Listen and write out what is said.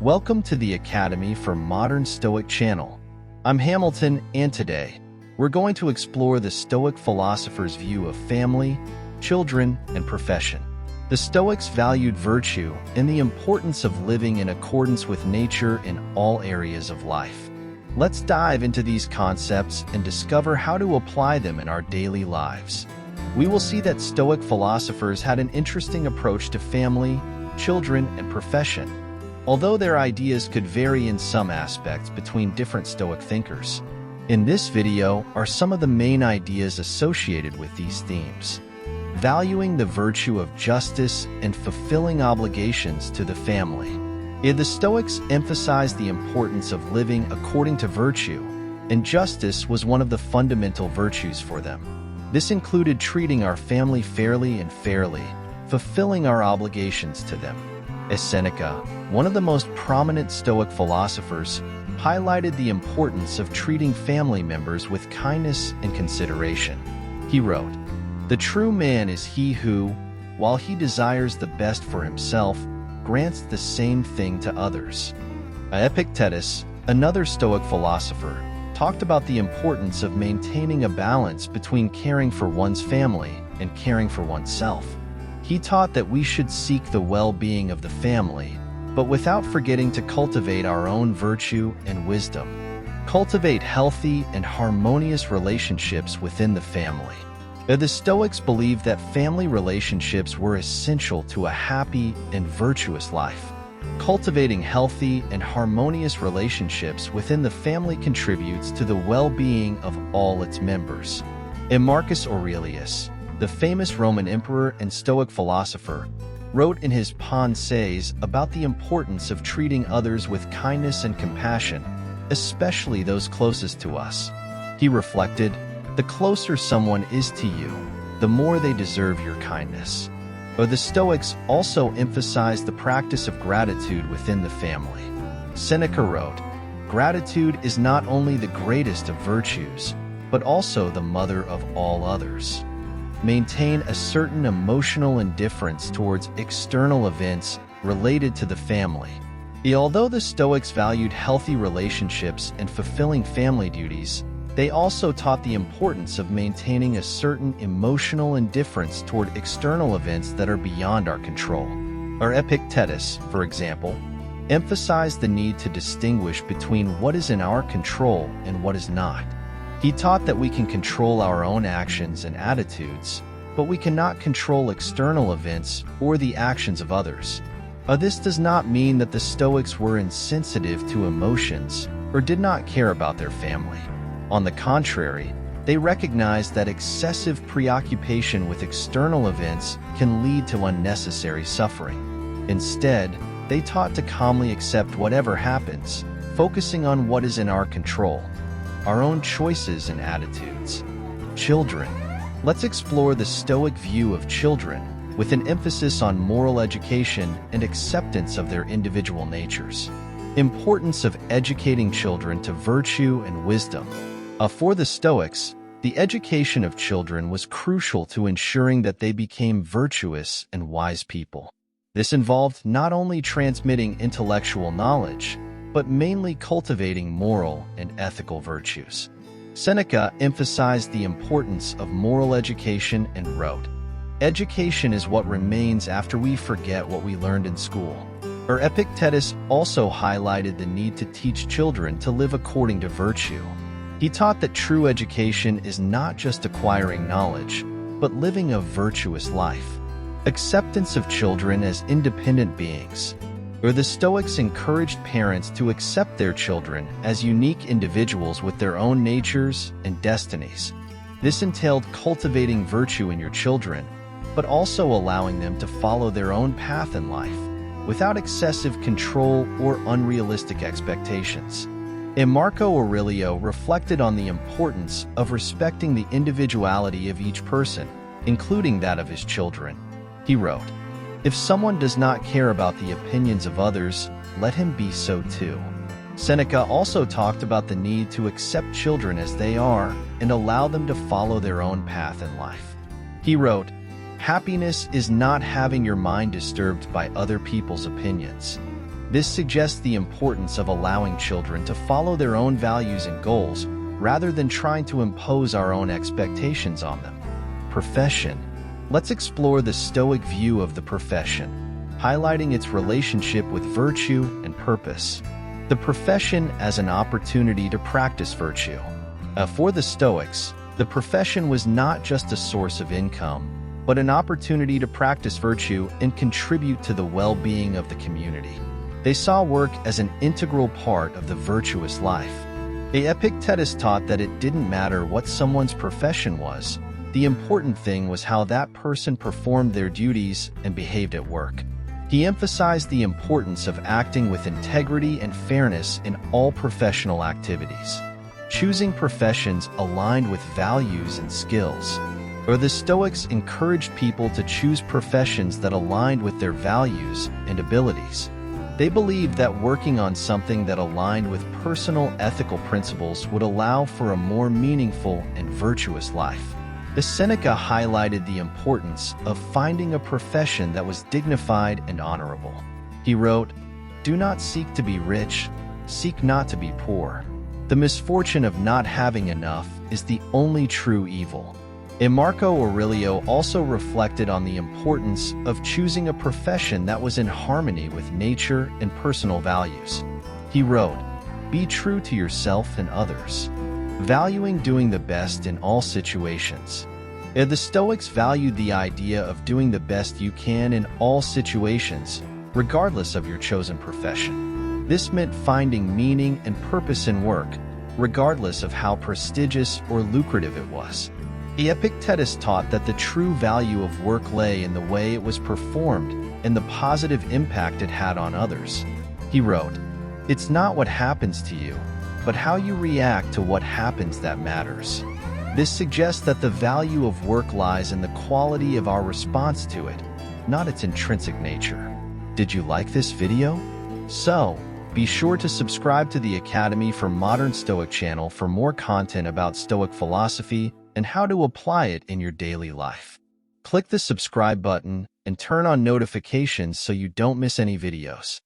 Welcome to the Academy for Modern Stoic channel. I'm Hamilton, and today, we're going to explore the Stoic philosophers' view of family, children, and profession. The Stoics valued virtue and the importance of living in accordance with nature in all areas of life. Let's dive into these concepts and discover how to apply them in our daily lives. We will see that Stoic philosophers had an interesting approach to family, children, and profession, although their ideas could vary in some aspects between different Stoic thinkers. In this video are some of the main ideas associated with these themes. Valuing the virtue of justice and fulfilling obligations to the family. The Stoics emphasized the importance of living according to virtue, and justice was one of the fundamental virtues for them. This included treating our family fairly and fulfilling our obligations to them. Seneca, one of the most prominent Stoic philosophers, highlighted the importance of treating family members with kindness and consideration. He wrote, "The true man is he who, while he desires the best for himself, grants the same thing to others." Epictetus, another Stoic philosopher, talked about the importance of maintaining a balance between caring for one's family and caring for oneself. He taught that we should seek the well-being of the family, but without forgetting to cultivate our own virtue and wisdom. Cultivate healthy and harmonious relationships within the family. The Stoics believed that family relationships were essential to a happy and virtuous life. Cultivating healthy and harmonious relationships within the family contributes to the well-being of all its members. Marcus Aurelius, the famous Roman emperor and Stoic philosopher, wrote in his Pensees about the importance of treating others with kindness and compassion, especially those closest to us. He reflected, "The closer someone is to you, the more they deserve your kindness." The Stoics also emphasized the practice of gratitude within the family. Seneca wrote, "Gratitude is not only the greatest of virtues, but also the mother of all others." Maintain a certain emotional indifference towards external events related to the family. Although the Stoics valued healthy relationships and fulfilling family duties, they also taught the importance of maintaining a certain emotional indifference toward external events that are beyond our control. Epictetus, for example, emphasized the need to distinguish between what is in our control and what is not. He taught that we can control our own actions and attitudes, but we cannot control external events or the actions of others. This does not mean that the Stoics were insensitive to emotions or did not care about their family. On the contrary, they recognized that excessive preoccupation with external events can lead to unnecessary suffering. Instead, they taught to calmly accept whatever happens, focusing on what is in our control, our own choices and attitudes. Children. Let's explore the Stoic view of children, with an emphasis on moral education and acceptance of their individual natures. Importance of educating children to virtue and wisdom. For the Stoics, the education of children was crucial to ensuring that they became virtuous and wise people. This involved not only transmitting intellectual knowledge, but mainly cultivating moral and ethical virtues. Seneca emphasized the importance of moral education and wrote, "Education is what remains after we forget what we learned in school." Epictetus also highlighted the need to teach children to live according to virtue. He taught that true education is not just acquiring knowledge, but living a virtuous life. Acceptance of children as independent beings. The Stoics encouraged parents to accept their children as unique individuals with their own natures and destinies. This entailed cultivating virtue in your children, but also allowing them to follow their own path in life, without excessive control or unrealistic expectations. Marco Aurelio reflected on the importance of respecting the individuality of each person, including that of his children. He wrote, "If someone does not care about the opinions of others, let him be so too." Seneca also talked about the need to accept children as they are and allow them to follow their own path in life. He wrote, "Happiness is not having your mind disturbed by other people's opinions. This suggests the importance of allowing children to follow their own values and goals rather than trying to impose our own expectations on them. Profession. Let's explore the Stoic view of the profession, highlighting its relationship with virtue and purpose. The profession as an opportunity to practice virtue. For the Stoics, the profession was not just a source of income, but an opportunity to practice virtue and contribute to the well-being of the community. They saw work as an integral part of the virtuous life. Epictetus taught that it didn't matter what someone's profession was. The important thing was how that person performed their duties and behaved at work. He emphasized the importance of acting with integrity and fairness in all professional activities. Choosing professions aligned with values and skills. The Stoics encouraged people to choose professions that aligned with their values and abilities. They believed that working on something that aligned with personal ethical principles would allow for a more meaningful and virtuous life. The Seneca highlighted the importance of finding a profession that was dignified and honorable. He wrote, "Do not seek to be rich, seek not to be poor. The misfortune of not having enough is the only true evil." Marco Aurelio also reflected on the importance of choosing a profession that was in harmony with nature and personal values. He wrote, "Be true to yourself and others, valuing doing the best in all situations." The Stoics valued the idea of doing the best you can in all situations, regardless of your chosen profession. This meant finding meaning and purpose in work, regardless of how prestigious or lucrative it was. Epictetus taught that the true value of work lay in the way it was performed and the positive impact it had on others. He wrote, "It's not what happens to you, but how you react to what happens that matters." This suggests that the value of work lies in the quality of our response to it, not its intrinsic nature. Did you like this video? So, be sure to subscribe to the Academy for Modern Stoic channel for more content about Stoic philosophy and how to apply it in your daily life. Click the subscribe button and turn on notifications so you don't miss any videos.